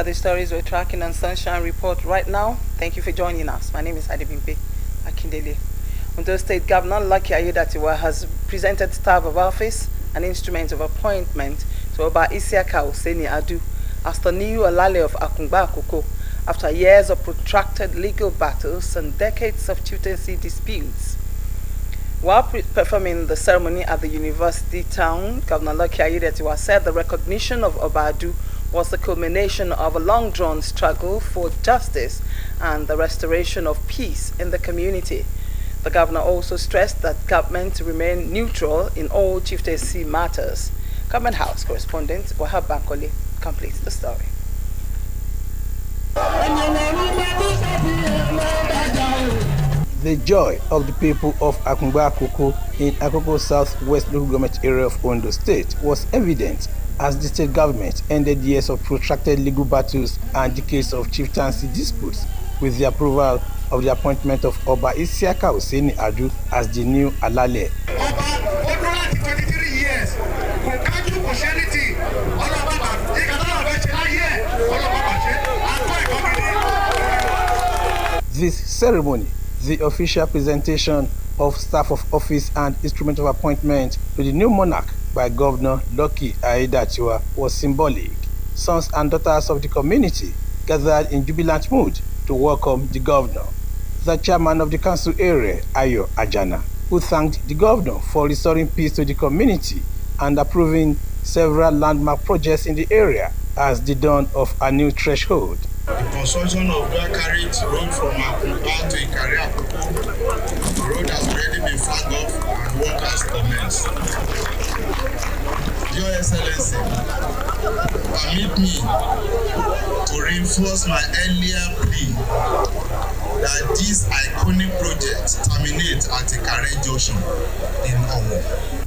are the stories we're tracking on Sunshine Report right now. Thank you for joining us. My name is Adebimpe Akindele. Ondo State Governor Lucky Ayedatiwa has presented staff of office and instruments of appointment to Oba Isiaka Oseni Adu as the new Alale of Akungba Akoko after years of protracted legal battles and decades of chieftaincy disputes. While performing the ceremony at the university town, Governor Lucky Ayedatiwa said the recognition of Oba Adu was the culmination of a long-drawn struggle for justice and the restoration of peace in the community. The governor also stressed that government remain neutral in all chieftaincy matters. Government House correspondent Wahab Bankole completes the story. The joy of the people of Akungba Akoko in Akoko Southwest local government area of Ondo State was evident as the state government ended years of protracted legal battles and decades of chieftaincy disputes with the approval of the appointment of Oba Isiaka Oseni Adu as the new Alale. This ceremony, the official presentation of staff of office and instrument of appointment to the new monarch by Governor Lucky Ayedatiwa was symbolic. Sons and daughters of the community gathered in jubilant mood to welcome the governor. The chairman of the council area, Ayo Ajana, who thanked the governor for restoring peace to the community and approving several landmark projects in the area as the dawn of a new threshold. The construction of dual carriage road from Akungba to Ikari Akoko, the road has already been flagged off and work has commenced. Your Excellency, permit me to reinforce my earlier plea that this iconic project terminates at Ikari Junction in Owo.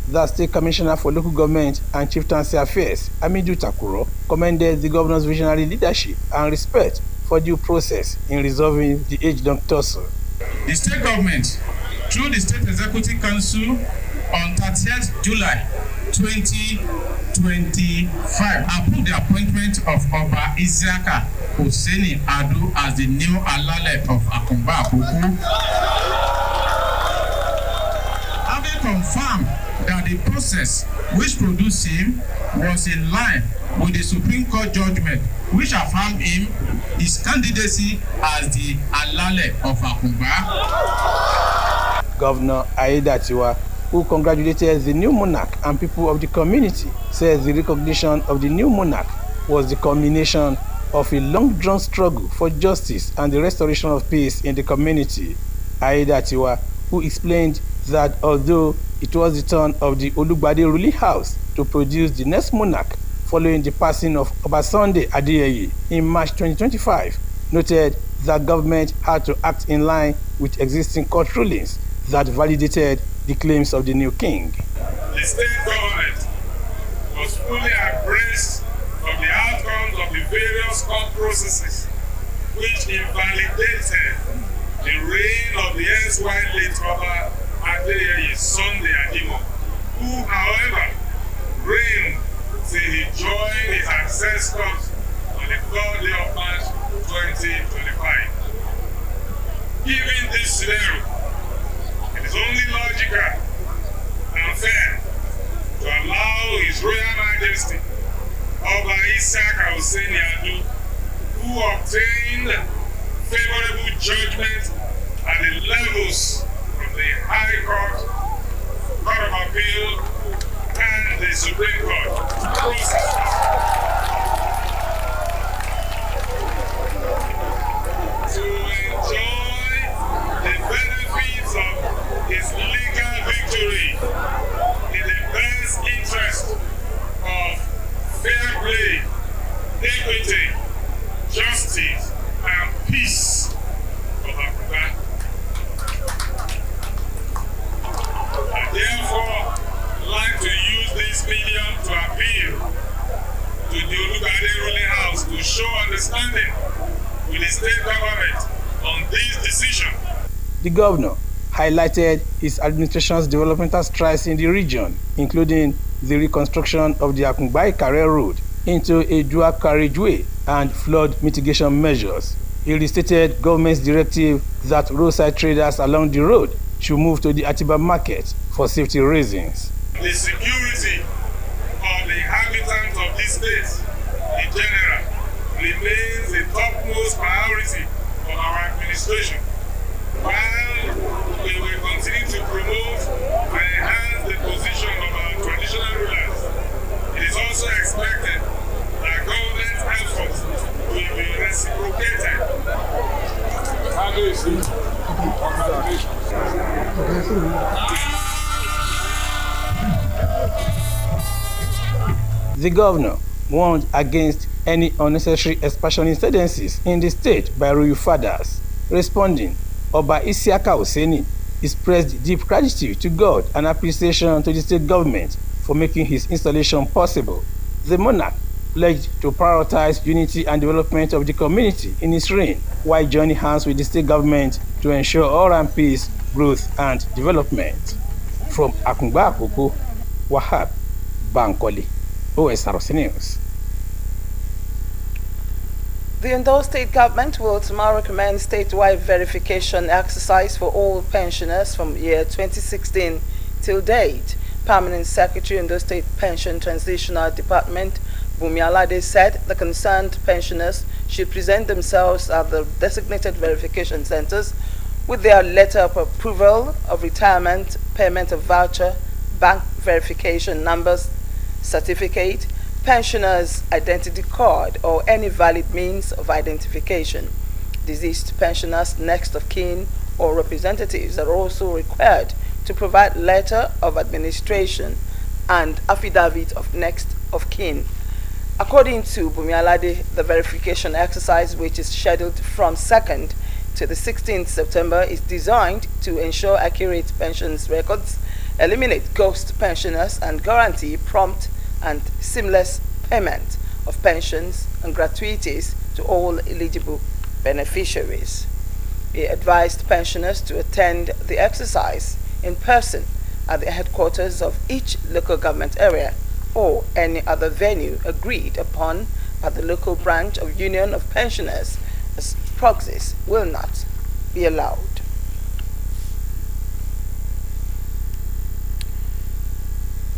The State Commissioner for Local Government and Chieftaincy Affairs, Amidu Takuro, commended the governor's visionary leadership and respect for due process in resolving the age-long tussle. The state government, through the State Executive Council, on 30th July 2025, approved the appointment of Oba Isiaka Oseni Adu as the new Alale of Akungba Akoko. Having confirmed that the process which produced him was in line with the Supreme Court judgment which affirmed him his candidacy as the Alale of Akungba. Governor Ayedatiwa, who congratulated the new monarch and people of the community, said the recognition of the new monarch was the culmination of a long-drawn struggle for justice and the restoration of peace in the community. Ayedatiwa, who explained that although it was the turn of the Olugbade ruling house to produce the next monarch following the passing of Obasanjo Adeyeye in March 2025, noted that government had to act in line with existing court rulings that validated the claims of the new king. The state government was fully abreast of the outcomes of the various court processes which invalidated the reign of the erstwhile late Oba Adeyeye's Sunday Adimo, who, however, reigned till he joined his ancestors on the 3rd day of March 2025. Given this scenario, it is only logical and fair to allow His Royal Majesty Oba Isiaka Oseni Adu, who obtained favorable judgment at the levels from the High Court, Court of Appeal, and the Supreme Court process to enjoy the benefits of his legal victory in the best interest of fair play, equity, justice, and peace of Akungba. I therefore like to use this medium to appeal to the Olugbade ruling house to show understanding with the state government on this decision. The governor highlighted his administration's developmental strides in the region, including the reconstruction of the Akungba Ikare Road into a dual carriageway and flood mitigation measures. He restated government's directive that roadside traders along the road should move to the Atiba market for safety reasons. The security of the inhabitants of this state in general remains the topmost priority of our administration, while we will continue to promote and enhance the position of our traditional rulers. It is also expected that government efforts will be reciprocated. The governor warned against any unnecessary expansion incidences in the state by royal fathers. Responding, Oba Isiaka Oseni expressed deep gratitude to God and appreciation to the state government for making his installation possible. The monarch pledged to prioritize unity and development of the community in his reign, while joining hands with the state government to ensure all-round peace, growth, and development. From Akungba Akoko, Wahab Bankole, Osrc News. The Ondo State Government will tomorrow commence statewide verification exercise for all pensioners from year 2016 till date. Permanent Secretary Ondo State Pension Transitional Department, Bumi Alade, said the concerned pensioners should present themselves at the designated verification centers with their letter of approval of retirement, payment of voucher, bank verification numbers, certificate, pensioner's identity card, or any valid means of identification. Deceased pensioners, next of kin, or representatives are also required to provide letter of administration and affidavit of next of kin. According to Bumi Alade, the verification exercise, which is scheduled from 2nd to the 16th September, is designed to ensure accurate pensions records, eliminate ghost pensioners, and guarantee prompt and seamless payment of pensions and gratuities to all eligible beneficiaries. He advised pensioners to attend the exercise in person at the headquarters of each local government area or any other venue agreed upon by the local branch of Union of Pensioners, as proxies will not be allowed.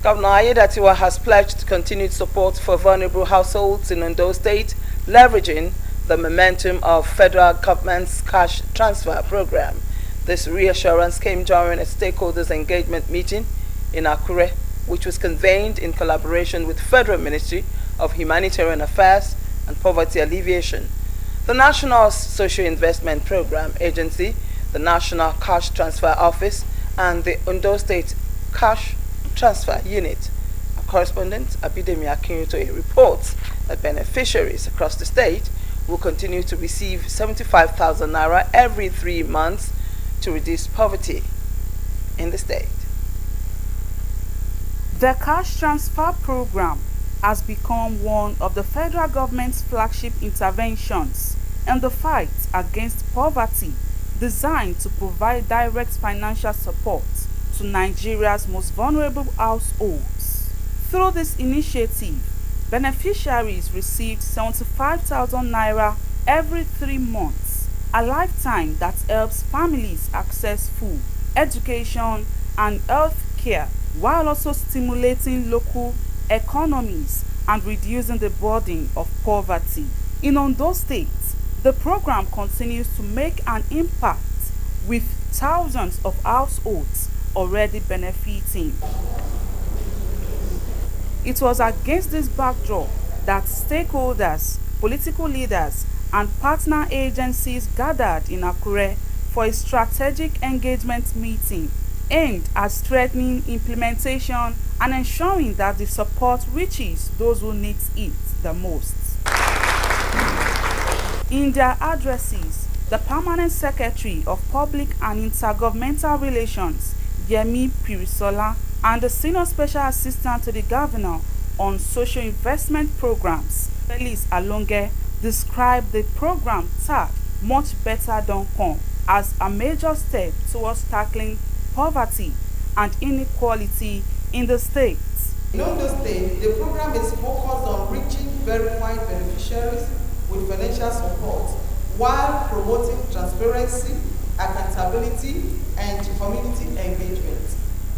Governor Ayedatiwa has pledged continued support for vulnerable households in Ondo State, leveraging the momentum of federal government's cash transfer program. This reassurance came during a stakeholders engagement meeting in Akure, which was convened in collaboration with Federal Ministry of Humanitarian Affairs and Poverty Alleviation, the National Social Investment Program Agency, the National Cash Transfer Office, and the Ondo State Cash Transfer Unit. Our correspondent Abidemi Akintoye reports that beneficiaries across the state will continue to receive 75,000 naira every 3 months to reduce poverty in the state. The cash transfer program has become one of the federal government's flagship interventions in the fight against poverty, designed to provide direct financial support to Nigeria's most vulnerable households. Through this initiative, beneficiaries received 75,000 naira every 3 months, a lifetime that helps families access food, education, and health care, while also stimulating local economies and reducing the burden of poverty. In Ondo State, the program continues to make an impact, with thousands of households already benefiting. It was against this backdrop that stakeholders, political leaders, and partner agencies gathered in Akure for a strategic engagement meeting aimed at strengthening implementation and ensuring that the support reaches those who need it the most. In their addresses, the Permanent Secretary of Public and Intergovernmental Relations, Yemi Pirisola, and the Senior Special Assistant to the Governor on Social Investment Programs, Felix Alonge, described the program tagged Much Better Don't Come as a major step towards tackling poverty and inequality in the state. In Ondo State, the program is focused on reaching verified beneficiaries with financial support while promoting transparency, accountability, and community engagement.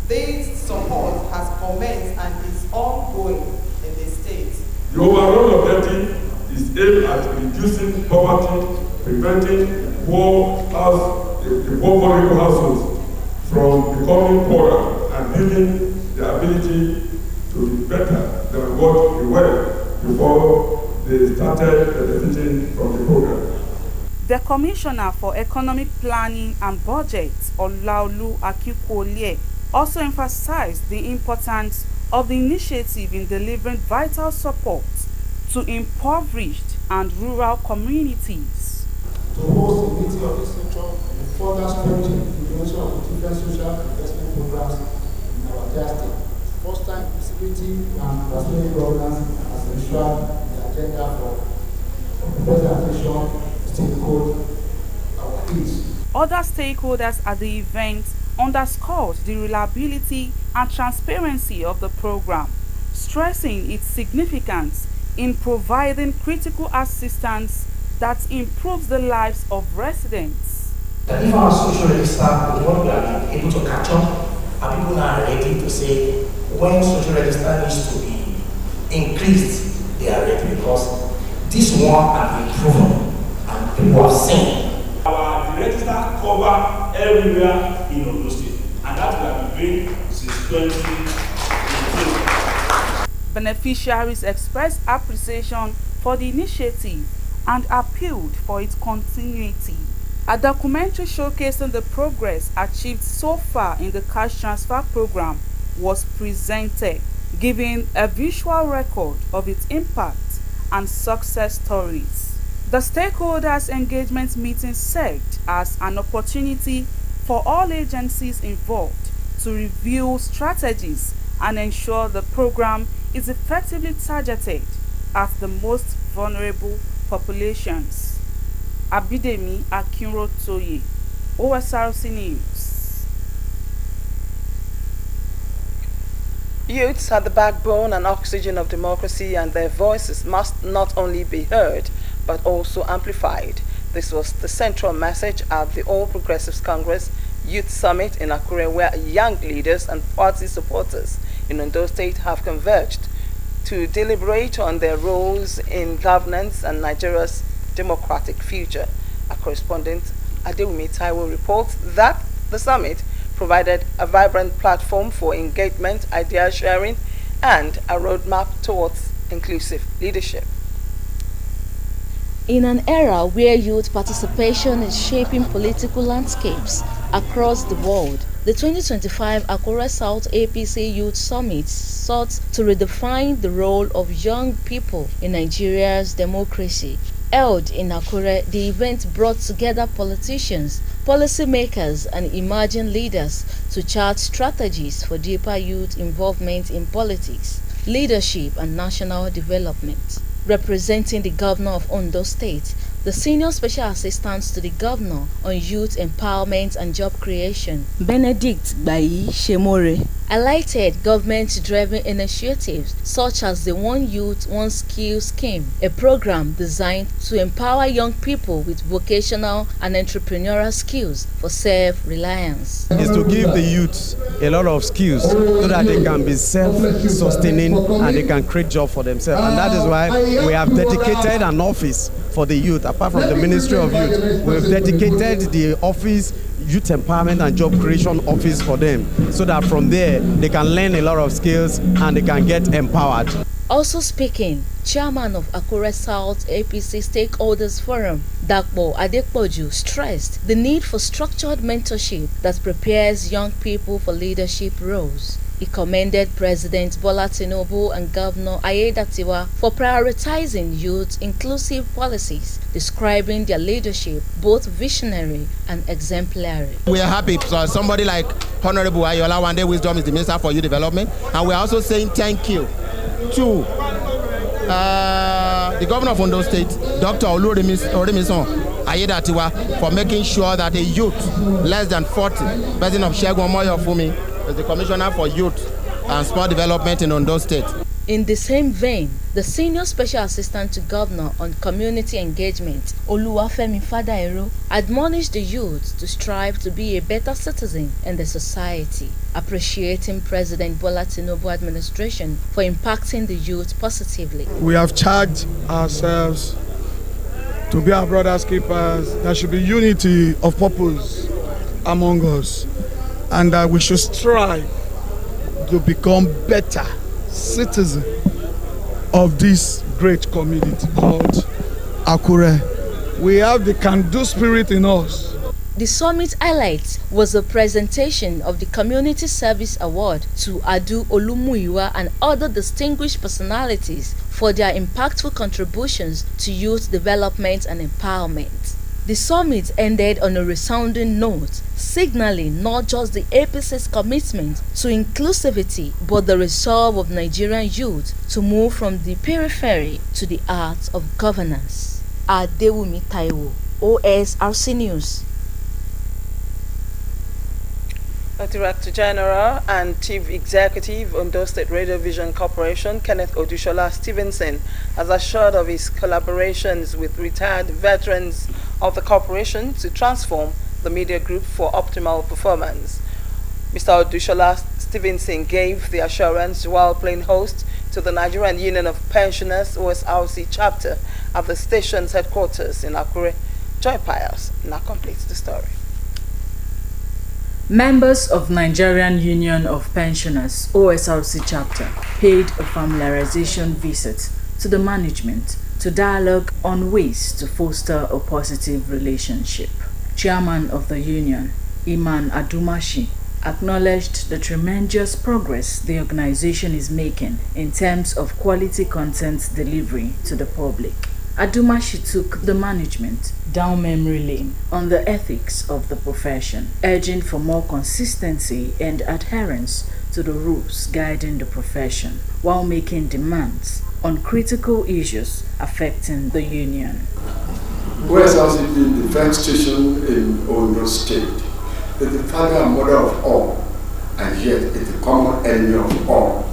This support has commenced and is ongoing in the state. The overall objective is aimed at reducing poverty, preventing poor vulnerable households from becoming poorer, and building the ability to be better than what we were before they started benefiting from the program. The Commissioner for Economic Planning and Budget, Olaolu Akikolie, also emphasized the importance of the initiative in delivering vital support to impoverished and rural communities. To host a meeting of this nature and further strengthen the implementation of the different social investment programs in our entire state. First time visibility and transparent governance as ensured the agenda for presentation, stakeholder, our peace. Other stakeholders at the event underscored the reliability and transparency of the program, stressing its significance in providing critical assistance that improves the lives of residents. If our social register is what we are able to catch up, and people now are ready to say when social register needs to be increased, they are ready, because this one has been proven and people have seen. Our register cover everywhere in Ondo State, and that we have been doing since 2018. Beneficiaries expressed appreciation for the initiative and appealed for its continuity. A documentary showcasing the progress achieved so far in the cash transfer program was presented, giving a visual record of its impact and success stories. The stakeholders' engagement meeting served as an opportunity for all agencies involved to review strategies and ensure the program is effectively targeted at the most vulnerable populations. Abidemi Akinrotoye, Osrc News. Youths are the backbone and oxygen of democracy, and their voices must not only be heard but also amplified. This was the central message at the All Progressives Congress Youth Summit in Akure, where young leaders and party supporters in Ondo State have converged to deliberate on their roles in governance and Nigeria's democratic future. Our correspondent Adewumi Taiwo reports that the summit provided a vibrant platform for engagement, idea sharing, and a roadmap towards inclusive leadership. In an era where youth participation is shaping political landscapes across the world, the 2025 Akure South APC Youth Summit sought to redefine the role of young people in Nigeria's democracy. Held in Akure, the event brought together politicians, policymakers, and emerging leaders to chart strategies for deeper youth involvement in politics, leadership, and national development. Representing the governor of Ondo State, the senior special assistant to the governor on youth empowerment and job creation, Benedict Bayi Shemore, highlighted government-driven initiatives such as the One Youth, One Skill scheme, a program designed to empower young people with vocational and entrepreneurial skills for self-reliance. Is to give the youth a lot of skills so that they can be self-sustaining and they can create jobs for themselves. And that is why we have dedicated an office for the youth. Apart from the Ministry of Youth, we have dedicated the office, Youth Empowerment and Job Creation Office, for them, so that from there they can learn a lot of skills and they can get empowered. Also speaking, Chairman of Akure South APC Stakeholders Forum, Dakpo Adepoju, stressed the need for structured mentorship that prepares young people for leadership roles. He commended President Bola Tinubu and Governor Ayedatiwa for prioritizing youth-inclusive policies, describing their leadership both visionary and exemplary. We are happy because somebody like Honorable Ayola Wande Wisdom is the Minister for Youth Development, and we are also saying thank you to the Governor of Ondo State, Dr. Oluremison Ayedatiwa, for making sure that a youth less than 40, President of Segun Omoyofumi, is the Commissioner for Youth, and sport development in Ondo State. In the same vein, the Senior Special Assistant to Governor on Community Engagement, Oluwafemi Fadairo, admonished the youth to strive to be a better citizen in the society, appreciating President Bola Tinubu administration for impacting the youth positively. We have charged ourselves to be our brothers' keepers. There should be unity of purpose among us, and that we should strive to become better citizens of this great community called Akure. We have the can-do spirit in us. The summit highlight was a presentation of the Community Service Award to Adu Olumuyiwa and other distinguished personalities for their impactful contributions to youth development and empowerment. The summit ended on a resounding note, signaling not just the APC's commitment to inclusivity, but the resolve of Nigerian youth to move from the periphery to the art of governance. Adewumi Taiwo, Osrc News. The Director General and Chief Executive Ondo State Radio Vision Corporation, Kenneth Odushola Stevenson, has assured of his collaborations with retired veterans of the corporation to transform the media group for optimal performance. Mr. Odushola Stevenson gave the assurance while playing host to the Nigerian Union of Pensioners Osrc chapter at the station's headquarters in Akure. Joy Pius now completes the story. Members of Nigerian Union of Pensioners OSRC chapter paid a familiarization visit to the management to dialogue on ways to foster a positive relationship. Chairman of the union, Iman Adumashi, acknowledged the tremendous progress the organization is making in terms of quality content delivery to the public. Adumashi took the management down memory lane on the ethics of the profession, urging for more consistency and adherence to the rules guiding the profession, while making demands on critical issues affecting the union. OSRC being the first station in Ondo State is the father and mother of all, and yet is the common enemy of all.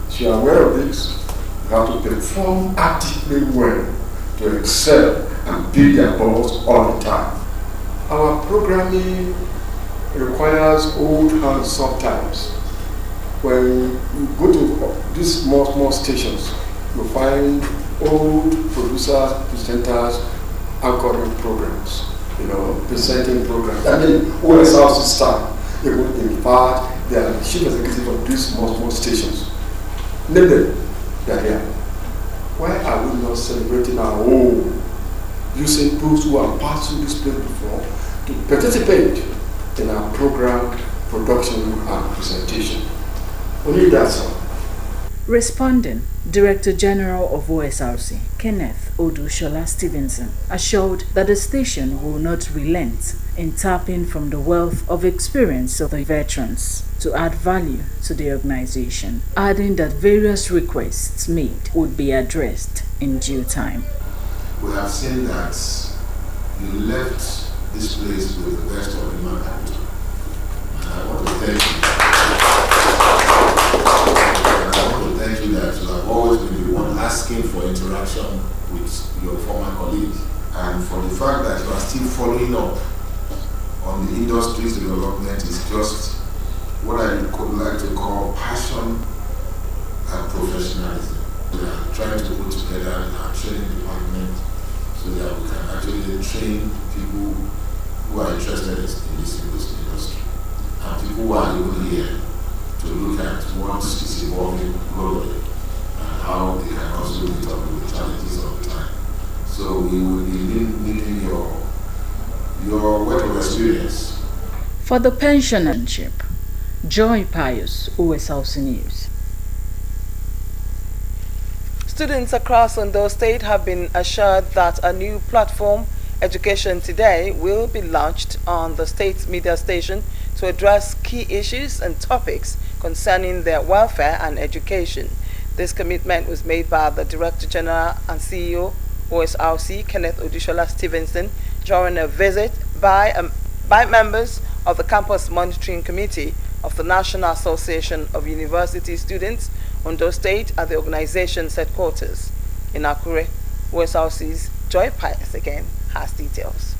If you are aware of this, you have to perform actively well to excel and beat their balls all the time. Our programming requires old hands sometimes. When you go to these small stations, you find old producers, presenters, anchoring programs, presenting programs. I mean, OSRC staff, they would in fact, they are the chief executive of these small stations. Name them. Here. Why are we not celebrating our own, using those who have passed through this place before to participate in our program production and presentation? Only that's all. Responding, Director General of OSRC, Kenneth Odushola Stevenson, assured that the station will not relent in tapping from the wealth of experience of the veterans to add value to the organization, adding that various requests made would be addressed in due time. We have seen that you left this place with the best of human capital. And I want to thank you. Thank you that you have always been the one asking for interaction with your former colleagues, and for the fact that you are still following up on the industry's development is just what I could like to call passion and professionalism. We are trying to put together our training department so that we can actually train people who are interested in this industry and people who are even here to look at what is evolving globally and how they can also meet up with the challenges of the time. So we will be needing your wealth of experience. For the pensionership, Joy Pius, OSRC News. Students across Ondo State have been assured that a new platform, Education Today, will be launched on the state's media station to address key issues and topics concerning their welfare and education. This commitment was made by the Director General and CEO OSRC, Kenneth Odushola Stevenson, during a visit by members of the Campus Monitoring Committee of the National Association of University Students, Ondo State, at the organization's headquarters in Akure. Osrc's Joy Pius again has details.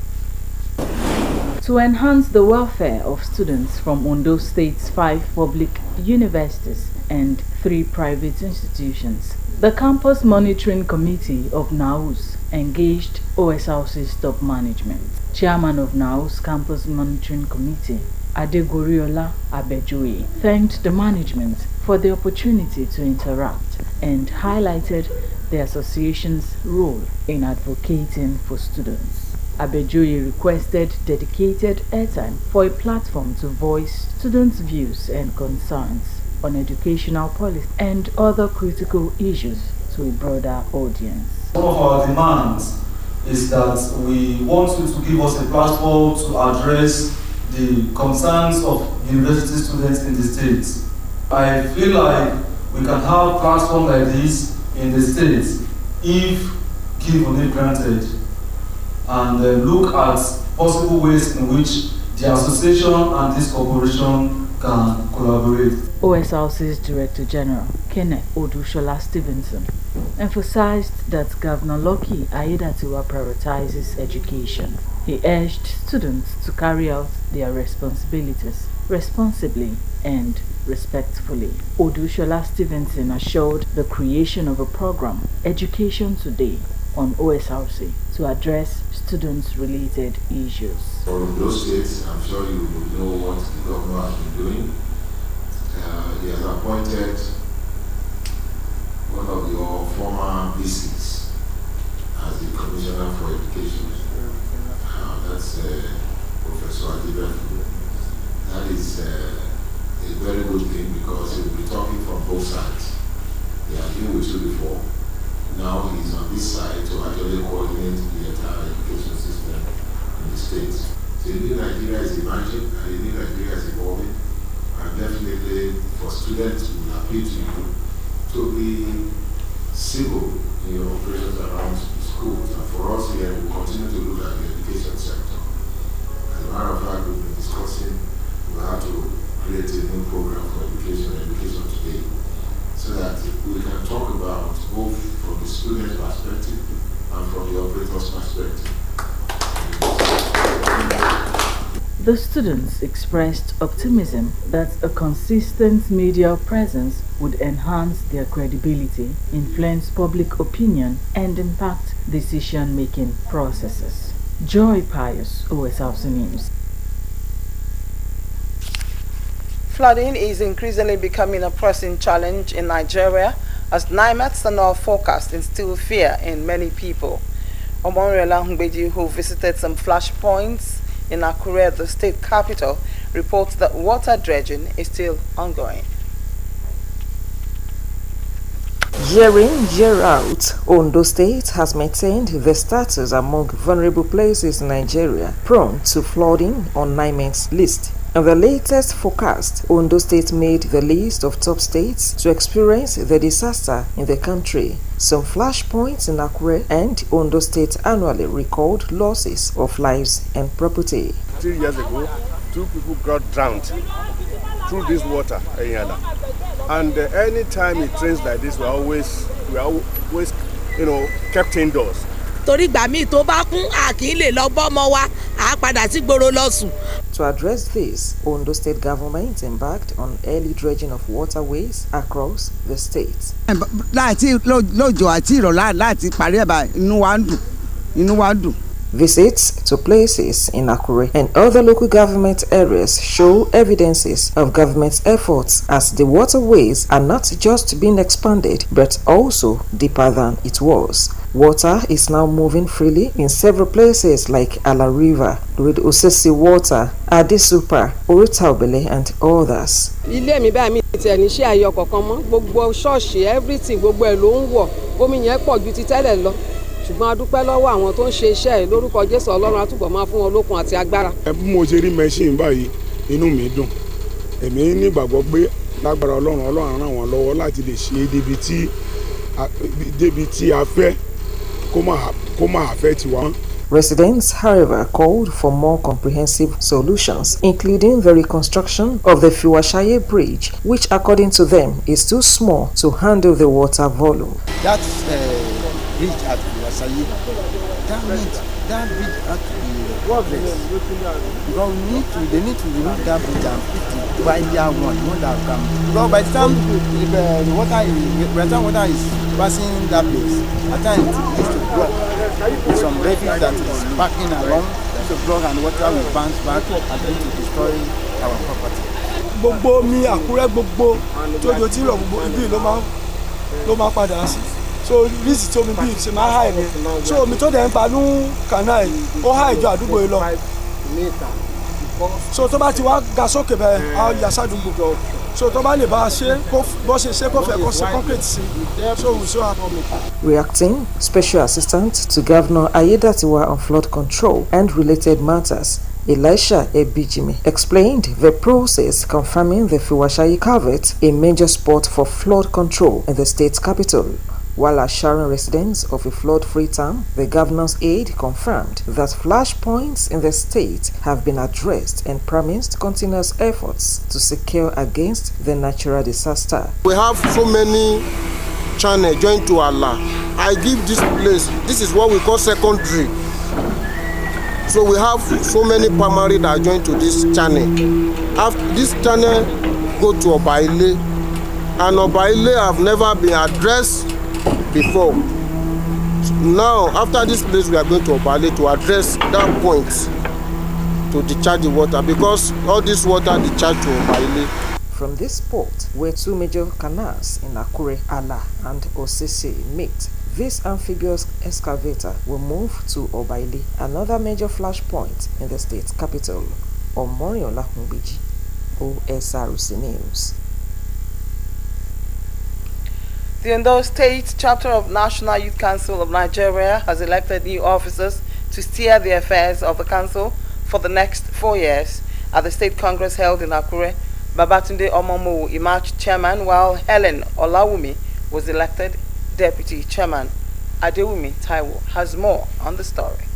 To enhance the welfare of students from Ondo State's 5 public universities and 3 private institutions, the Campus Monitoring Committee of NAUS engaged Osrc's top management. Chairman of NAUS Campus Monitoring Committee, Adegoriola Abejoye, thanked the management for the opportunity to interact and highlighted the association's role in advocating for students. Abejoye requested dedicated airtime for a platform to voice students' views and concerns on educational policy and other critical issues to a broader audience. One of our demands is that we want you to give us a platform to address the concerns of university students in the state. I feel like we can have a platform like this in the state if given it granted, and look at possible ways in which the association and this corporation can collaborate. Osrc's Director General, Kenneth Odushola Stevenson, emphasized that Governor Lucky Aiyedatiwa prioritizes education. He urged students to carry out their responsibilities responsibly and respectfully. Odushola Stevenson assured the creation of a program, Education Today, on Osrc to address students-related issues. For those states, I'm sure you will know what the governor has been doing. He has appointed one of your former VCs as the Commissioner for Education. That's Professor Adibefu. That is a very good thing because he will be talking from both sides. He has been with you before. Now he's on this side to actually coordinate the entire education system in the States. So the new Nigeria is emerging and the new Nigeria is evolving. And definitely for students, we will appeal to you to be civil in your operations around the schools. And for us here, we continue to look at the education sector. As a matter of fact, we've been discussing we have to create a new program for education today, so that we can talk about both from the student perspective and from the operator's perspective. The students expressed optimism that a consistent media presence would enhance their credibility, influence public opinion, and impact decision-making processes. Joy Pius, Osrc News. Flooding is increasingly becoming a pressing challenge in Nigeria as NIMETs and our forecast instill fear in many people. Omoriola Ngbeji, who visited some flashpoints in Akure, the state capital, reports that water dredging is still ongoing. Year in, year out, Ondo State has maintained the status among vulnerable places in Nigeria prone to flooding on NIMET's list. In the latest forecast, Ondo State made the list of top states to experience the disaster in the country. Some flashpoints in Akure and Ondo State annually record losses of lives and property. 3 years ago, 2 people got drowned through this water, and any time it rains like this, we are always kept indoors. To address this, Ondo State government embarked on early dredging of waterways across the state. Visits to places in Akure and other local government areas show evidences of government's efforts as the waterways are not just being expanded but also deeper than it was. Water is now moving freely in several places like Ala River, with Osrc Water, Adisupa, Oritaobele and others. ṣùgbọ́n a dúpẹ́ lọ́wọ́ àwọn tó ń ṣe iṣẹ́ yìí lórúkọ Jésù Ọlọ́run á túbọ̀ máa fún wọn lókun àti agbára. Bí mo ṣe rí machine báyìí inú mi dùn èmi nígbàgbọ́ pé lágbára Ọlọ́run ràn wọ́n lọ́wọ́ láti lè ṣe débi tí a fẹ́ kó máa fẹ́ tiwa Residents, however, called for more comprehensive solutions, including the reconstruction of the Fiwashaye Bridge, which according to them is too small to handle the water volume. That bridge at Fiwashaye, that bridge has to be replaced. Because they need to remove that bridge and put the wider one that comes. Because by the time the water is passing that place, at times it used to block. Some refuse that is backing along used to block, and water will bounce back and going to destroy our property. Gbogbo mi Àkúrẹ́ gbogbo tójó tí rọ̀ gbogbo ibi ló máa padà sí. So rísì tí omi bí ṣe máa háì ni. So omi tó dẹ̀ ń panú canal ó háì ju àdúgbò yìí lọ. So tó bá ti wá ga sókè bẹ́ẹ̀ á yà sádùúgbò. So tó bá lè bá a ṣe bó ṣe ṣe kó fẹ́ kó ṣe concrete sí. So we so happy. Reacting, Special Assistant to Governor Ayedatiwa on flood control and related matters, Elisha Ebijimi, explained the process, confirming the Fiwashaye Culvert a major spot for flood control in the state capital. While assuring residents of a flood-free town, the governor's aide confirmed that flashpoints in the state have been addressed and promised continuous efforts to secure against the natural disaster. We have so many channels joined to Allah. I give this place, this is what we call secondary. So we have so many primary that are joined to this channel. After this channel go to Obaile, and Obaile have never been addressed before. Now, after this place, we are going to Obaile to address that point to discharge the water, because all this water discharged to Obaile. From this spot, where two major canals in Akure, Ala and Osrc meet, this amphibious excavator will move to Obaile, another major flashpoint in the state capital. Omoriola Humbiji, Osrc News. The Ondo State chapter of National Youth Council of Nigeria has elected new officers to steer the affairs of the council for the next 4 years. At the State Congress held in Akure, Babatunde Omomo emerged chairman, while Helen Olawumi was elected deputy chairman. Adewumi Taiwo has more on the story.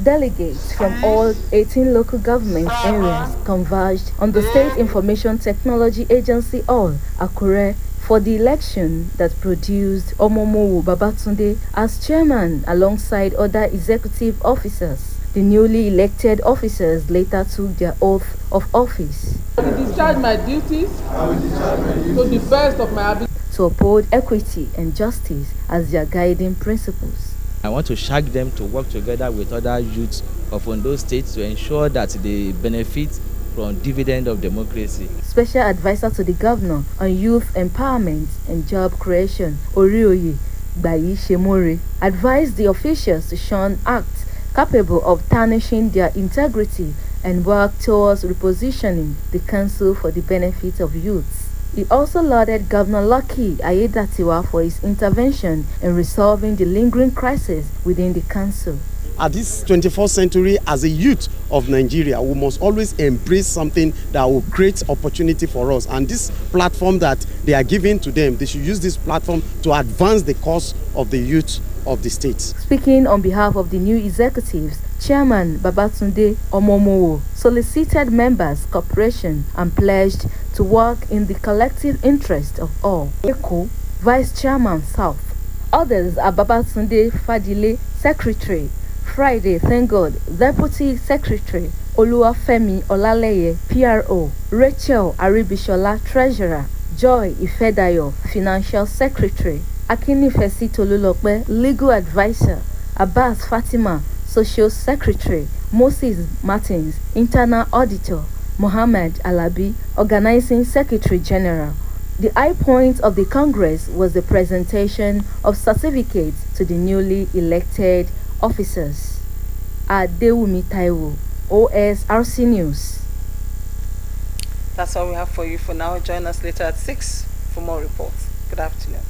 Delegates from all 18 local government areas converged on the State Information Technology Agency Hall, Akure, for the election that produced Omomowo Babatunde as chairman alongside other executive officers. The newly elected officers later took their oath of office. I will discharge my duties to the best of my ability to uphold equity and justice as their guiding principles. I want to shag them to work together with other youths of Ondo State to ensure that they benefit from dividend of democracy. Special Advisor to the Governor on Youth Empowerment and Job Creation, Orioye Bayi Shemore, advised the officials to shun acts capable of tarnishing their integrity and work towards repositioning the council for the benefit of youths. He also lauded Governor Lucky Ayedatiwa for his intervention in resolving the lingering crisis within the council. At this 21st century, as a youth of Nigeria, we must always embrace something that will create opportunity for us. And this platform that they are giving to them, they should use this platform to advance the cause of the youth of the state. Speaking on behalf of the new executives, Chairman Babatunde Omomowo solicited members' cooperation and pledged to work in the collective interest of all. Eko, Vice Chairman South. Others are Babatunde Fadile, Secretary. Friday, thank God, Deputy Secretary. Oluwafemi Olaleye, PRO. Rachel Aribishola, Treasurer. Joy Ifedayo, Financial Secretary. Akinifesi Tolulope, Legal Advisor. Abbas Fatima, Social Secretary. Moses Martins, Internal Auditor. Mohammed Alabi, Organizing Secretary General. The high point of the Congress was the presentation of certificates to the newly elected officers. Adewumi Taiwo, Osrc News. That's all we have for you for now. Join us later at 6 for more reports. Good afternoon.